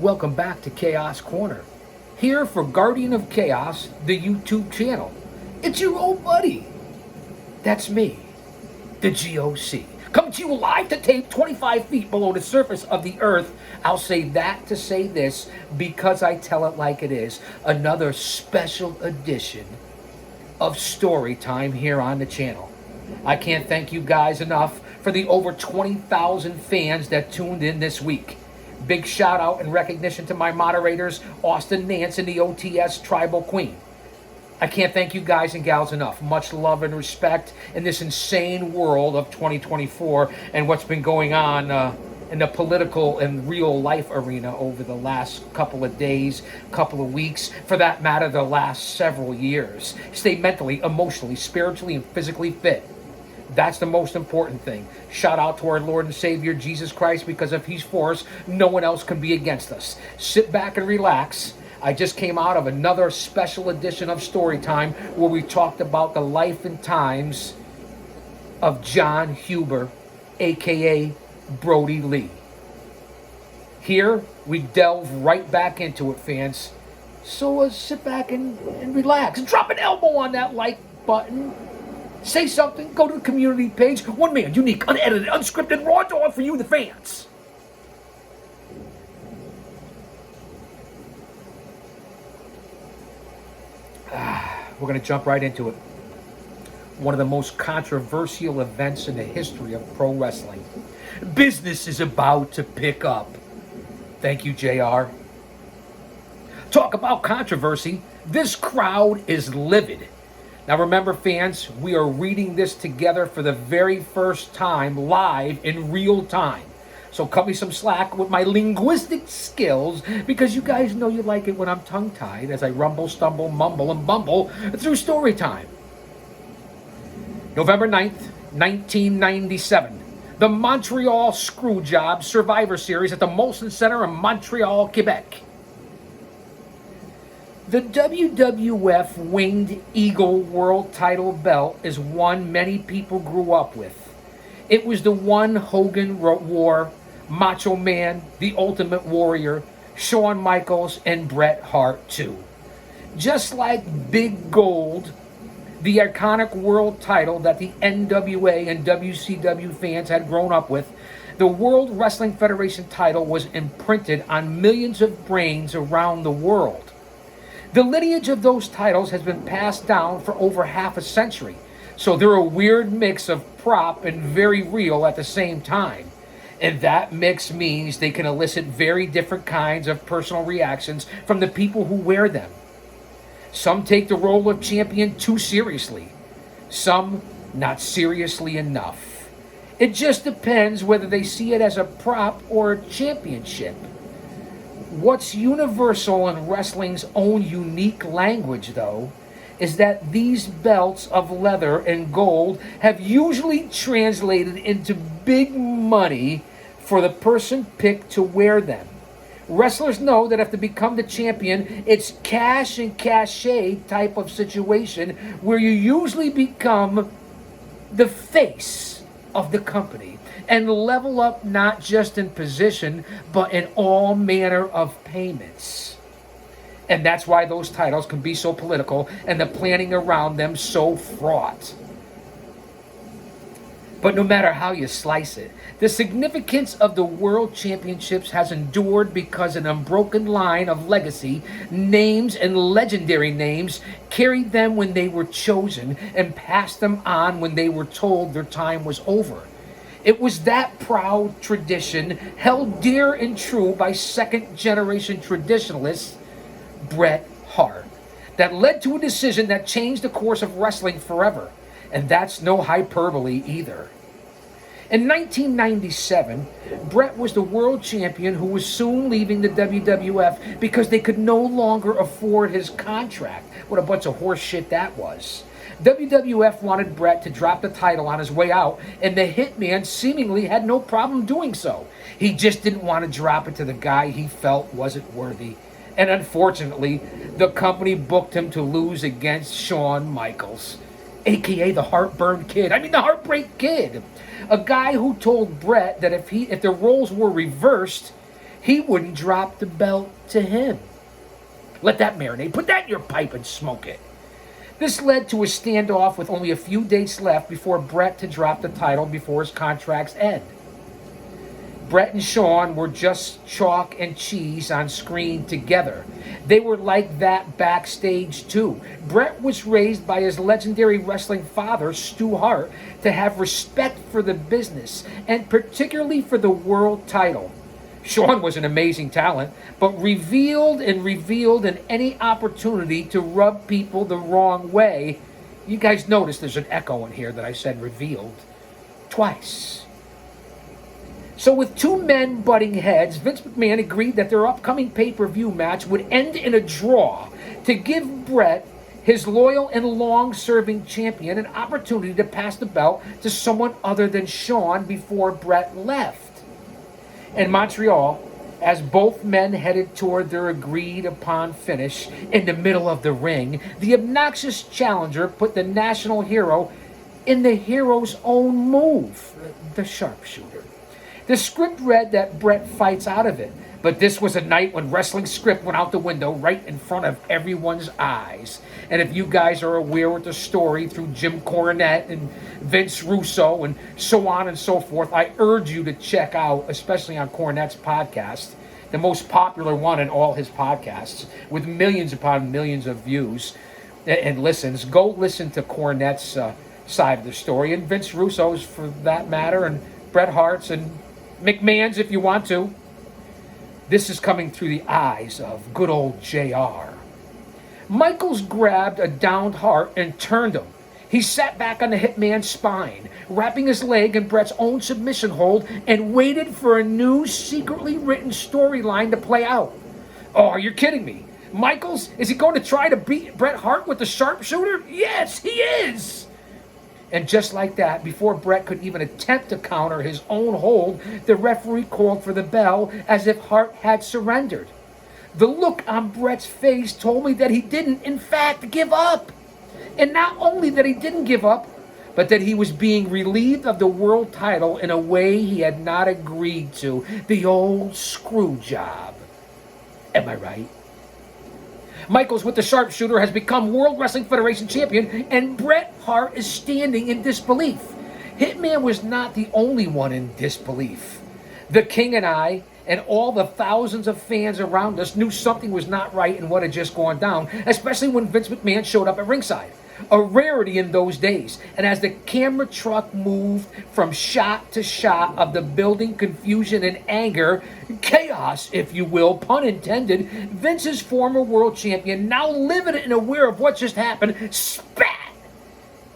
Welcome back to Chaos Corner. Here for Guardian of Chaos, the YouTube channel. It's your old buddy. That's me, the GOC. Coming to you live to tape 25 feet below the surface of the earth. I'll say that to say this because I tell it like it is. Another special edition of story time here on the channel. I can't thank you guys enough for the over 20,000 fans that tuned in this week. Big shout out and recognition to my moderators, Austin Nance and the OTS Tribal Queen. I can't thank you guys and gals enough. Much love and respect in this insane world of 2024 and what's been going on in the political and real life arena over the last couple of days, couple of weeks, for that matter, the last several years. Stay mentally, emotionally, spiritually, and physically fit. That's the most important thing. Shout out to our Lord and Savior, Jesus Christ, because if he's for us, no one else can be against us. Sit back and relax. I just came out of another special edition of Storytime where we talked about the life and times of Jon Huber, aka Brodie Lee. Here, we delve right back into it, fans. So sit back and relax. Drop an elbow on that like button. Say something, go to the community page. One man, unique, unedited, unscripted, raw dog for you, the fans. We're going to jump right into it. One of the most controversial events in the history of pro wrestling. Business is about to pick up. Thank you, JR. Talk about controversy. This crowd is livid. Now remember, fans, we are reading this together for the very first time live in real time. So cut me some slack with my linguistic skills because you guys know you like it when I'm tongue-tied as I rumble, stumble, mumble, and bumble through story time. November 9th, 1997. The Montreal Screwjob Survivor Series at the Molson Center in Montreal, Quebec. The WWF Winged Eagle World Title belt is one many people grew up with. It was the one Hogan wore, Macho Man, The Ultimate Warrior, Shawn Michaels, and Bret Hart too. Just like Big Gold, the iconic world title that the NWA and WCW fans had grown up with, the World Wrestling Federation title was imprinted on millions of brains around the world. The lineage of those titles has been passed down for over half a century, so they're a weird mix of prop and very real at the same time. And that mix means they can elicit very different kinds of personal reactions from the people who wear them. Some take the role of champion too seriously, some not seriously enough. It just depends whether they see it as a prop or a championship. What's universal in wrestling's own unique language, though, is that these belts of leather and gold have usually translated into big money for the person picked to wear them. Wrestlers know that if they become the champion, it's cash and cachet type of situation where you usually become the face of the company and level up not just in position, but in all manner of payments. And that's why those titles can be so political and the planning around them so fraught. But no matter how you slice it, the significance of the World Championships has endured because an unbroken line of legacy, names, and legendary names carried them when they were chosen and passed them on when they were told their time was over. It was that proud tradition, held dear and true by second-generation traditionalists, Bret Hart, that led to a decision that changed the course of wrestling forever. And that's no hyperbole either. In 1997, Bret was the world champion who was soon leaving the WWF because they could no longer afford his contract. What a bunch of horse shit that was. WWF wanted Bret to drop the title on his way out, and the Hitman seemingly had no problem doing so. He just didn't want to drop it to the guy he felt wasn't worthy. And unfortunately, the company booked him to lose against Shawn Michaels, aka the Heartburn Kid. I mean, the Heartbreak Kid. A guy who told Bret that if the roles were reversed, he wouldn't drop the belt to him. Let that marinate. Put that in your pipe and smoke it. This led to a standoff with only a few days left before Bret to drop the title before his contract's end. Bret and Shawn were just chalk and cheese on screen together. They were like that backstage too. Bret was raised by his legendary wrestling father, Stu Hart, to have respect for the business, and particularly for the world title. Shawn was an amazing talent, but revealed in any opportunity to rub people the wrong way. You guys notice there's an echo in here that I said revealed twice. So with two men butting heads, Vince McMahon agreed that their upcoming pay-per-view match would end in a draw to give Bret, his loyal and long-serving champion, an opportunity to pass the belt to someone other than Shawn before Bret left. In Montreal, as both men headed toward their agreed-upon finish in the middle of the ring, the obnoxious challenger put the national hero in the hero's own move, the sharpshooter. The script read that Bret fights out of it, but this was a night when wrestling script went out the window right in front of everyone's eyes. And if you guys are aware with the story through Jim Cornette and Vince Russo and so on and so forth, I urge you to check out, especially on Cornette's podcast, the most popular one in all his podcasts, with millions upon millions of views and listens. Go listen to Cornette's side of the story, and Vince Russo's for that matter, and Bret Hart's, and McMahon's if you want to. This is coming through the eyes of good old JR. Michaels grabbed a downed Hart and turned him. He sat back on the Hitman's spine, wrapping his leg in Bret's own submission hold, and waited for a new secretly written storyline to play out. Oh, you're kidding me. Michaels, is he going to try to beat Bret Hart with the sharpshooter? Yes, he is. And just like that, before Bret could even attempt to counter his own hold, the referee called for the bell as if Hart had surrendered. The look on Bret's face told me that he didn't, in fact, give up. And not only that he didn't give up, but that he was being relieved of the world title in a way he had not agreed to. The old screw job. Am I right? Michaels with the sharpshooter has become World Wrestling Federation champion, and Bret Hart is standing in disbelief. Hitman was not the only one in disbelief. The King and I, and all the thousands of fans around us, knew something was not right in what had just gone down, especially when Vince McMahon showed up at ringside. A rarity in those days. And as the camera truck moved from shot to shot of the building confusion and anger, chaos, if you will, pun intended, Vince's former world champion, now livid and aware of what just happened, spat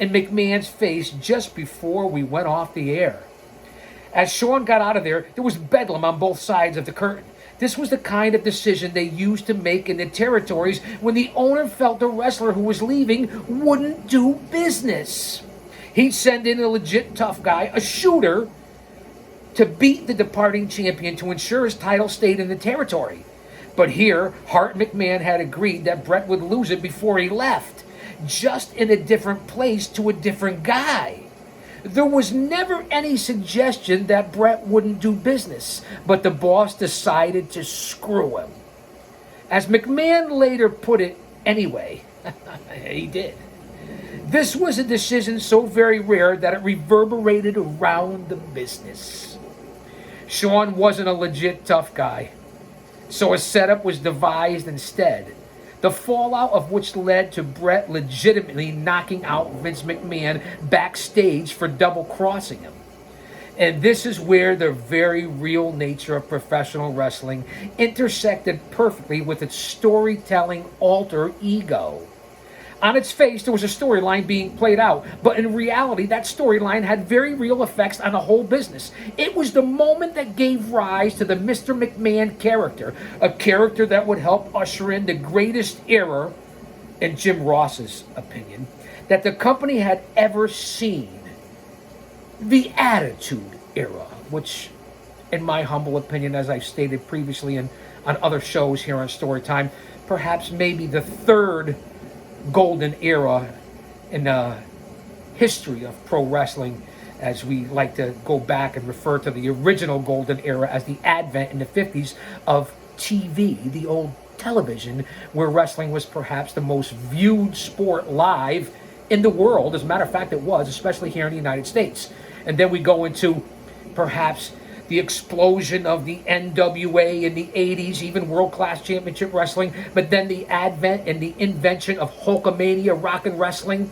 in McMahon's face just before we went off the air. As Shawn got out of there was bedlam on both sides of the curtain. This was the kind of decision they used to make in the territories when the owner felt the wrestler who was leaving wouldn't do business. He'd send in a legit tough guy, a shooter, to beat the departing champion to ensure his title stayed in the territory. But here, Hart and McMahon had agreed that Bret would lose it before he left, just in a different place to a different guy. There was never any suggestion that Bret wouldn't do business, but the boss decided to screw him. As McMahon later put it, anyway, he did. This was a decision so very rare that it reverberated around the business. Shawn wasn't a legit tough guy, so a setup was devised instead. The fallout of which led to Bret legitimately knocking out Vince McMahon backstage for double-crossing him. And this is where the very real nature of professional wrestling intersected perfectly with its storytelling alter ego. On its face, there was a storyline being played out, but in reality, that storyline had very real effects on the whole business. It was the moment that gave rise to the Mr. McMahon character, a character that would help usher in the greatest era, in Jim Ross's opinion, that the company had ever seen. The Attitude Era, which, in my humble opinion, as I've stated previously on other shows here on Storytime, perhaps maybe the third golden era in the history of pro wrestling as we like to go back and refer to the original golden era as the advent in the 50s of TV, the old television, where wrestling was perhaps the most viewed sport live in the world. As a matter of fact, it was, especially here in the United States. And then we go into perhaps the explosion of the NWA in the 80s, even World Class Championship Wrestling, but then the advent and the invention of Hulkamania Rock and Wrestling,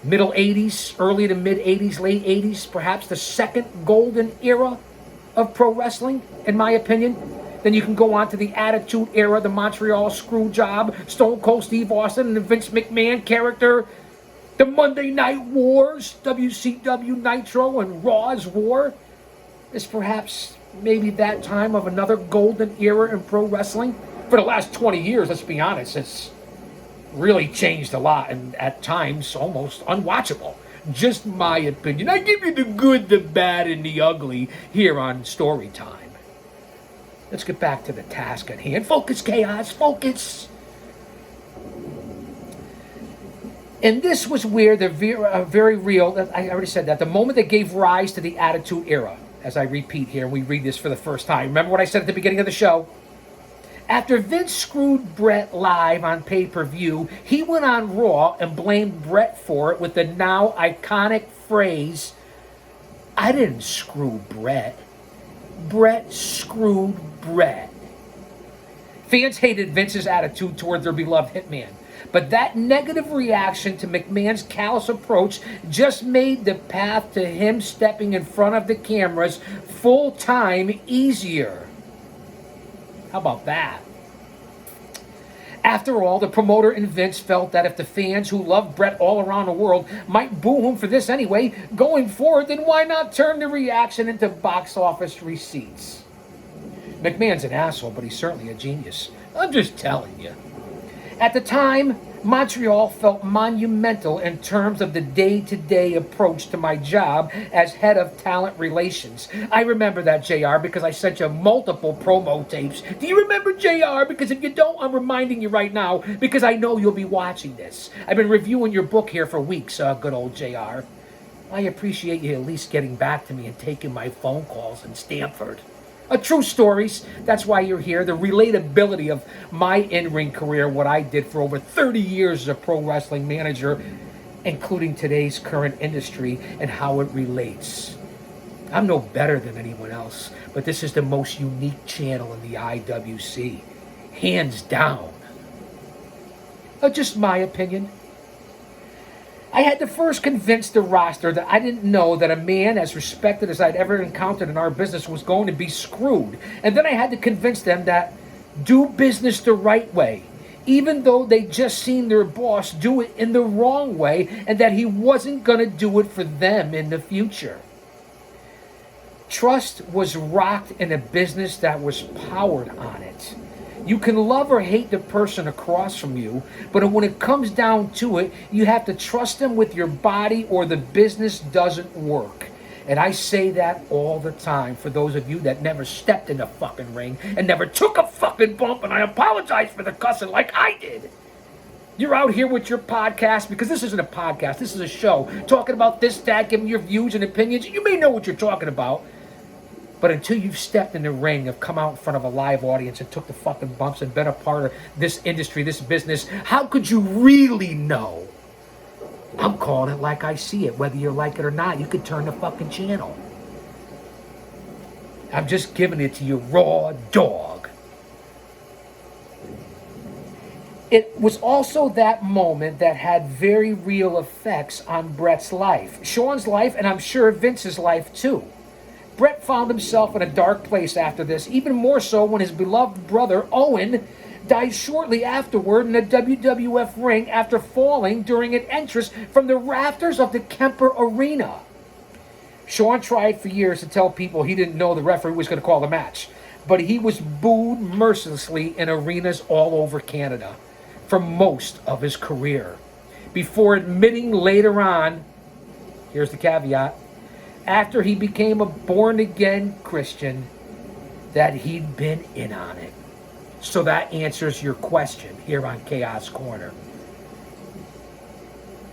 middle 80s, early to mid 80s, late 80s, perhaps the second golden era of pro wrestling, in my opinion. Then you can go on to the Attitude Era, the Montreal Screwjob, Stone Cold Steve Austin, and the Vince McMahon character, the Monday Night Wars, WCW Nitro, and Raw's War. Is perhaps maybe that time of another golden era in pro wrestling. For the last 20 years, let's be honest, it's really changed a lot and at times almost unwatchable. Just my opinion. I give you the good, the bad, and the ugly here on Story Time. Let's get back to the task at hand. Focus, Chaos, focus. And this was where the very real, I already said that, the moment that gave rise to the Attitude Era. As I repeat here, we read this for the first time. Remember what I said at the beginning of the show? After Vince screwed Bret live on pay-per-view, he went on Raw and blamed Bret for it with the now iconic phrase, "I didn't screw Bret. Bret screwed Bret." Fans hated Vince's attitude toward their beloved Hitman. But that negative reaction to McMahon's callous approach just made the path to him stepping in front of the cameras full time easier. How about that? After all, the promoter and Vince felt that if the fans who love Bret all around the world might boo him for this anyway, going forward, then why not turn the reaction into box office receipts? McMahon's an asshole, but he's certainly a genius. I'm just telling you. At the time, Montreal felt monumental in terms of the day-to-day approach to my job as head of talent relations. I remember that, JR, because I sent you multiple promo tapes. Do you remember, JR? Because if you don't, I'm reminding you right now because I know you'll be watching this. I've been reviewing your book here for weeks, good old JR. I appreciate you at least getting back to me and taking my phone calls in Stamford. True stories. That's why you're here. The relatability of my in-ring career, what I did for over 30 years as a pro wrestling manager, including today's current industry and how it relates. I'm no better than anyone else, but this is the most unique channel in the IWC. Hands down. Just my opinion. I had to first convince the roster that I didn't know that a man as respected as I'd ever encountered in our business was going to be screwed. And then I had to convince them that do business the right way, even though they just seen their boss do it in the wrong way, and that he wasn't going to do it for them in the future. Trust was rocked in a business that was powered on it. You can love or hate the person across from you, but when it comes down to it, you have to trust them with your body or the business doesn't work. And I say that all the time for those of you that never stepped in the fucking ring and never took a fucking bump, and I apologize for the cussing like I did. You're out here with your podcast, because this isn't a podcast, this is a show, talking about this, that, giving your views and opinions. You may know what you're talking about. But until you've stepped in the ring, have come out in front of a live audience and took the fucking bumps and been a part of this industry, this business, how could you really know? I'm calling it like I see it. Whether you like it or not, you could turn the fucking channel. I'm just giving it to you raw dog. It was also that moment that had very real effects on Bret's life, Shawn's life, and I'm sure Vince's life too. Bret found himself in a dark place after this, even more so when his beloved brother, Owen, died shortly afterward in a WWF ring after falling during an entrance from the rafters of the Kemper Arena. Shawn tried for years to tell people he didn't know the referee was going to call the match, but he was booed mercilessly in arenas all over Canada for most of his career, before admitting later on, here's the caveat, after he became a born-again Christian, that he'd been in on it. So that answers your question here on Chaos Corner.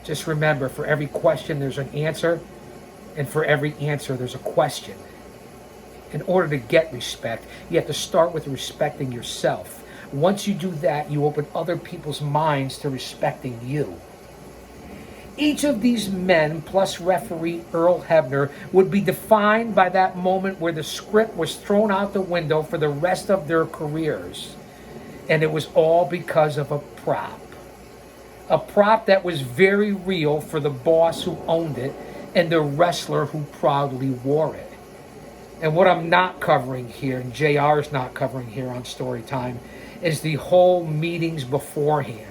Just remember, for every question, there's an answer. And for every answer, there's a question. In order to get respect, you have to start with respecting yourself. Once you do that, you open other people's minds to respecting you. Each of these men, plus referee Earl Hebner, would be defined by that moment where the script was thrown out the window for the rest of their careers. And it was all because of a prop. A prop that was very real for the boss who owned it and the wrestler who proudly wore it. And what I'm not covering here, and JR's not covering here on Storytime, is the whole meetings beforehand.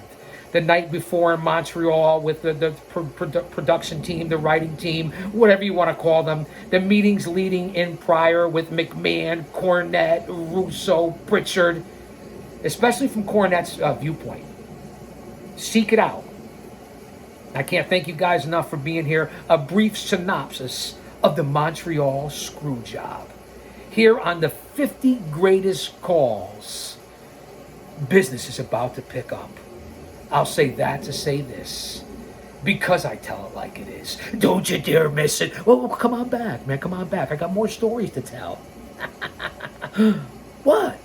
The night before in Montreal with the production team, the writing team, whatever you want to call them. The meetings leading in prior with McMahon, Cornette, Russo, Pritchard, especially from Cornette's viewpoint. Seek it out. I can't thank you guys enough for being here. A brief synopsis of the Montreal Screwjob. Here on the 50 Greatest Calls. Business is about to pick up. I'll say that to say this, because I tell it like it is. Don't you dare miss it. Oh, come on back, man. Come on back. I got more stories to tell. What?